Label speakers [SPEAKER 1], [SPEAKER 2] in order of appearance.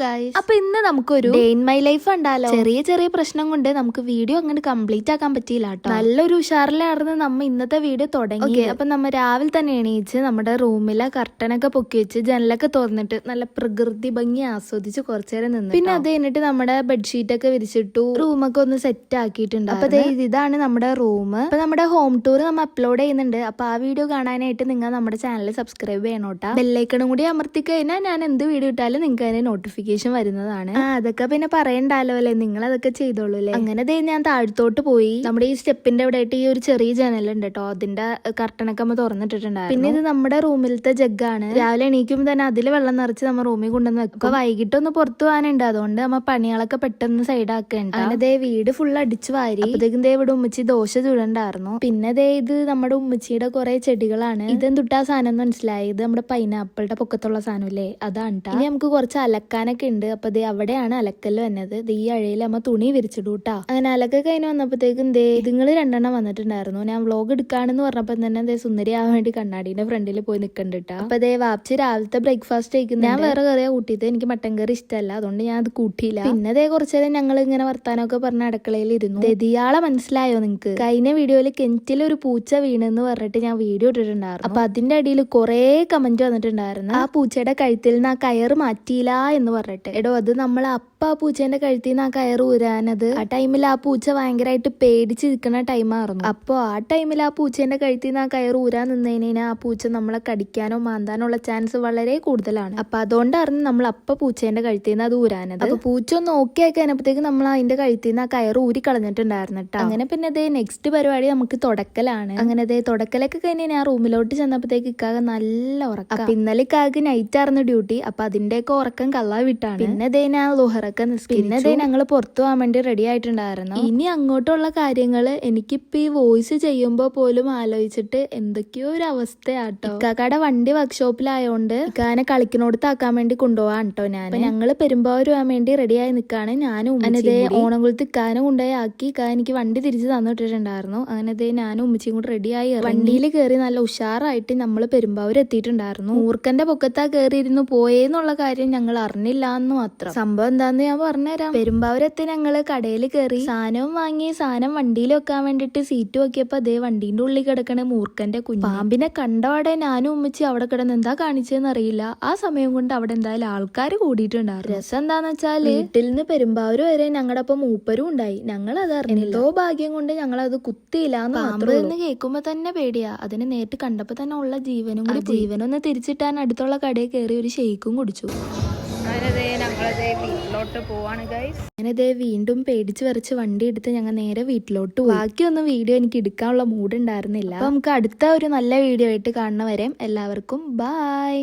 [SPEAKER 1] Guys, അപ്പൊ ഇന്ന് നമുക്കൊരു ഡേ ഇൻ മൈ ലൈഫ് ഉണ്ടാലോ. ചെറിയ ചെറിയ പ്രശ്നം കൊണ്ട് നമുക്ക് വീഡിയോ അങ്ങനെ കംപ്ലീറ്റ് ആക്കാൻ പറ്റിയില്ല കേട്ടോ. നല്ലൊരു ഉഷാറിലായിരുന്നു നമ്മ ഇന്നത്തെ വീഡിയോ തുടങ്ങി. അപ്പൊ നമ്മ രാവിലെ തന്നെ എണീച്ച് നമ്മുടെ റൂമിലെ കർട്ടനൊക്കെ പൊക്കി വെച്ച് ജനലൊക്കെ തുറന്നിട്ട് നല്ല പ്രകൃതി ഭംഗി ആസ്വദിച്ച് കുറച്ചേരം നിന്ന്. പിന്നെ അത് കഴിഞ്ഞിട്ട് നമ്മുടെ ബെഡ്ഷീറ്റ് ഒക്കെ വിരിച്ചിട്ടു, റൂമൊക്കെ ഒന്ന് സെറ്റ് ആക്കിയിട്ടുണ്ട്. അപ്പൊ ഇതാണ് നമ്മുടെ റൂം. അപ്പൊ നമ്മുടെ ഹോം ടൂർ നമ്മൾ അപ്ലോഡ് ചെയ്യുന്നുണ്ട്. അപ്പൊ ആ വീഡിയോ കാണാനായിട്ട് നിങ്ങൾ നമ്മുടെ ചാനൽ സബ്സ്ക്രൈബ് ചെയ്യണോട്ടാ. ബെല്ലൈക്കണും കൂടി അമർത്തി കഴിഞ്ഞാൽ ഞാൻ എന്ത് വീഡിയോ ഇട്ടാലും നിങ്ങൾക്ക് അതിന് നോട്ടിഫിക്കേഷൻ വരുന്നതാണ്. അതൊക്കെ പിന്നെ പറയണ്ടാലോ അല്ലെ, നിങ്ങൾ അതൊക്കെ ചെയ്തോളൂ അല്ലേ. അങ്ങനെ ഞാൻ താഴത്തോട്ട് പോയി. നമ്മുടെ ഈ സ്റ്റെപ്പിന്റെ ഇവിടെ ആയിട്ട് ഈ ഒരു ചെറിയ ജനലുണ്ട് കേട്ടോ, അതിന്റെ കർട്ടനൊക്കെ നമ്മൾ തുറന്നിട്ടിട്ടുണ്ടായിരുന്നു. പിന്നെ ഇത് നമ്മുടെ റൂമിലത്തെ ജഗ്ഗാണ്. രാവിലെ എണീക്കുമ്പോൾ തന്നെ അതിൽ വെള്ളം നിറച്ച് നമ്മൾ റൂമിൽ കൊണ്ടുവന്ന് വെക്കും. അപ്പൊ വൈകിട്ടൊന്ന് പുറത്തു പോകാനുണ്ട്, അതുകൊണ്ട് നമ്മ പണികളൊക്കെ പെട്ടെന്ന് സൈഡാക്കേണ്ട. അങ്ങനെ വീട് ഫുൾ അടിച്ചു വാരി. അപ്പോഴത്തേക്കും ഇവിടെ ഉമ്മച്ചി ദോശ ചുടണ്ടായിരുന്നു. പിന്നെ ഇത് നമ്മുടെ ഉമ്മച്ചിയുടെ കുറെ ചെടികളാണ്. ഇതെന്തുട്ടാ സാധനം മനസ്സിലായി, ഇത് നമ്മുടെ പൈനാപ്പിളുടെ പൊക്കത്തുള്ള സാധനമില്ലേ, അതാണ്. ഇനി നമുക്ക് കുറച്ച് അലക്കാനൊക്കെ ഉണ്ട്. അപ്പൊ അവിടെയാണ് അലക്കല് വന്നത്. ഈ അഴയിൽ അമ്മ തുണി വിരിച്ചിടൂട്ടാ. അങ്ങനെ അലക്കൊക്കെ കഴിഞ്ഞ് വന്നപ്പോഴത്തേക്കും ഇതുങ്ങള് രണ്ടെണ്ണം വന്നിട്ടുണ്ടായിരുന്നു. ഞാൻ വ്ലോഗ് എടുക്കാണെന്ന് പറഞ്ഞപ്പോ തന്നെ സുന്ദരിയാവാൻ വേണ്ടി കണ്ണാടിന്റെ ഫ്രണ്ടിൽ പോയി നിക്കണ്ടിട്ടാ. അപ്പൊ വാപ്ചി രാവിലത്തെ ബ്രേക്ക്ഫാസ്റ്റ് കഴിക്കുന്നത്. ഞാൻ വേറെ കറിയാ കൂട്ടിയത്, എനിക്ക് മട്ടൻ കറി ഇഷ്ടമല്ല, അതുകൊണ്ട് ഞാൻ അത് കൂട്ടിയില്ല. പിന്നെ കുറച്ചേരം ഞങ്ങൾ ഇങ്ങനെ വർത്താനൊക്കെ പറഞ്ഞ അടുക്കളയിൽ ഇരുന്നു. ഇയാളെ മനസ്സിലായോ നിങ്ങക്ക്? കഴിഞ്ഞ വീഡിയോയിൽ കിണറ്റിൽ ഒരു പൂച്ച വീണെന്ന് പറഞ്ഞിട്ട് ഞാൻ വീഡിയോ ഇട്ടിട്ടുണ്ടായിരുന്നു. അപ്പൊ അതിന്റെ അടിയിൽ കുറെ കമന്റ് വന്നിട്ടുണ്ടായിരുന്നു. ആ പൂച്ചയുടെ കഴുത്തിൽ നിന്ന് ആ കയറ് മാറ്റിയില്ല എന്ന് പറഞ്ഞിട്ട്. എടോ, അത് നമ്മൾ ആ പൂച്ചേന്റെ കഴുത്തിൽ നിന്ന് ആ കയറ് ഊരാനത് ആ ടൈമിൽ ആ പൂച്ച ഭയങ്കരമായിട്ട് പേടിച്ച് നിൽക്കുന്ന ടൈമായിരുന്നു. അപ്പൊ ആ ടൈമിൽ ആ പൂച്ചേന്റെ കഴുത്തിൽ നിന്ന് ആ കയറ് ഊരാൻ നിന്നതിന് ആ പൂച്ച നമ്മളെ കടിക്കാനോ മാന്താനോ ഉള്ള ചാൻസ് വളരെ കൂടുതലാണ്. അപ്പൊ അതുകൊണ്ടായിരുന്നു നമ്മൾ പൂച്ചേന്റെ കഴുത്തിൽ നിന്ന് അത് ഊരാനത്. അപ്പൊ പൂച്ച ഒന്ന് ഓക്കെ ആക്കി കഴിഞ്ഞപ്പോഴത്തേക്ക് നമ്മൾ അതിന്റെ കഴുത്തിൽ നിന്ന് ആ കയറ് ഊരി കളഞ്ഞിട്ടുണ്ടായിരുന്നു കേട്ടോ. അങ്ങനെ പിന്നെ നെക്സ്റ്റ് പരിപാടി നമുക്ക് തുടക്കലാണ്. അങ്ങനെ തുടക്കലൊക്കെ കഴിഞ്ഞ് ഞാൻ റൂമിലോട്ട് ചെന്നപ്പോഴത്തേക്ക് ഇക്കാകെ നല്ല ഉറക്കം. അപ്പൊ ഇന്നലെ ഇക്കാകെ നൈറ്റ് ആയിരുന്നു ഡ്യൂട്ടി. അപ്പൊ അതിന്റെയൊക്കെ ഉറക്കം കള്ളാ വിട്ടാണ്. പിന്നെ ഞാൻ ലുഹറൊക്കെ നിസ്കരിച്ചു. പിന്നെ ഞങ്ങള് പുറത്തു പോകാൻ വേണ്ടി റെഡി ആയിട്ടുണ്ടായിരുന്നു. ഇനി അങ്ങോട്ടുള്ള കാര്യങ്ങള് എനിക്കിപ്പോ ഈ വോയിസ് ചെയ്യുമ്പോ പോലും ആലോചിച്ചിട്ട് എന്തൊക്കെയോ ഒരു അവസ്ഥയാട്ടോ. ഇക്കാക്കയുടെ വണ്ടി വർക്ക്ഷോപ്പിലായോണ്ട് ഇക്കാനെ കളിക്കണോടത്താക്കാൻ വേണ്ടി കൊണ്ടുപോകാൻ കേട്ടോ ഞാൻ. ഞങ്ങള് പെരുമ്പാവൂർ പോകാൻ വേണ്ടി റെഡിയായി നിക്കാണ്. ഞാനും ഓണംകുളത്ത് ഇക്കാനെ കൊണ്ടുപോയി ആക്കി. ഇക്ക എനിക്ക് വണ്ടി തിരിച്ച് തന്നിട്ടിട്ടുണ്ടായിരുന്നു. അങ്ങനെ ഞാനും ഉമ്മച്ചിയും കൂടെ റെഡിയായി വണ്ടിയിൽ കയറി നല്ല ഉഷാറായിട്ട് നമ്മള് പെരുമ്പാവൂർ എത്തിയിട്ടുണ്ടായിരുന്നു. മൂർക്കന്റെ പൊക്കത്താ കയറിയിരുന്നു പോയേന്നുള്ള കാര്യം ഞങ്ങൾ അറിഞ്ഞില്ല എന്ന് മാത്രം. സംഭവം എന്താന്ന് ഞാൻ പറഞ്ഞുതരാം. പെരുമ്പാവൂരെത്തി ഞങ്ങള് കടയിൽ കയറി സാധനവും വാങ്ങി. സാധനം വണ്ടിയിൽ വെക്കാൻ വേണ്ടിട്ട് സീറ്റ് നോക്കിയപ്പോ വണ്ടീന്റെ ഉള്ളിൽ കിടക്കണ മൂർക്കന്റെ കുഞ്ഞ്. പാമ്പിനെ കണ്ടവിടെ ഞാനും ഉമ്മച്ചി അവിടെ കിടന്ന് എന്താ കാണിച്ചതെന്ന് അറിയില്ല. ആ സമയം കൊണ്ട് അവിടെ എന്തായാലും ആൾക്കാർ കൂടിയിട്ടുണ്ടായിരുന്നു. രസം എന്താന്ന് വെച്ചാൽ വീട്ടിൽ നിന്ന് പെരുമ്പാവൂർ വരെ ഞങ്ങളുടെ ഒപ്പം മൂപ്പരും ഉണ്ടായി. ഞങ്ങൾ അത് അറിഞ്ഞില്ല. എന്തോ ഭാഗ്യം കൊണ്ട് ഞങ്ങൾ അത് കുത്തിയില്ലാന്ന് മാത്രം. എന്ന് കേൾക്കുമ്പോ തന്നെ പേടിയാ. അതിനെ നേരിട്ട് കണ്ടപ്പോ തന്നെ ഉള്ള ജീവനും കൂടി ജീവനൊന്ന് തിരിച്ചിട്ടാൻ അടുത്തുള്ള കടയിൽ കയറി ഒരു ഷെയ്ക്കും കുടിച്ചു. വീട്ടിലോട്ട് പോവാണ് ഗൈസ്. അങ്ങനെ വീണ്ടും പേടിച്ച് വരച്ച് വണ്ടി എടുത്ത് ഞങ്ങൾ നേരെ വീട്ടിലോട്ട് പോയി. ബാക്കിയൊന്നും വീഡിയോ എനിക്ക് എടുക്കാനുള്ള മൂഡ് ഉണ്ടായിരുന്നില്ല. അപ്പൊ നമുക്ക് അടുത്ത ഒരു നല്ല വീഡിയോ ആയിട്ട് കാണുന്നവരെ എല്ലാവർക്കും ബൈ.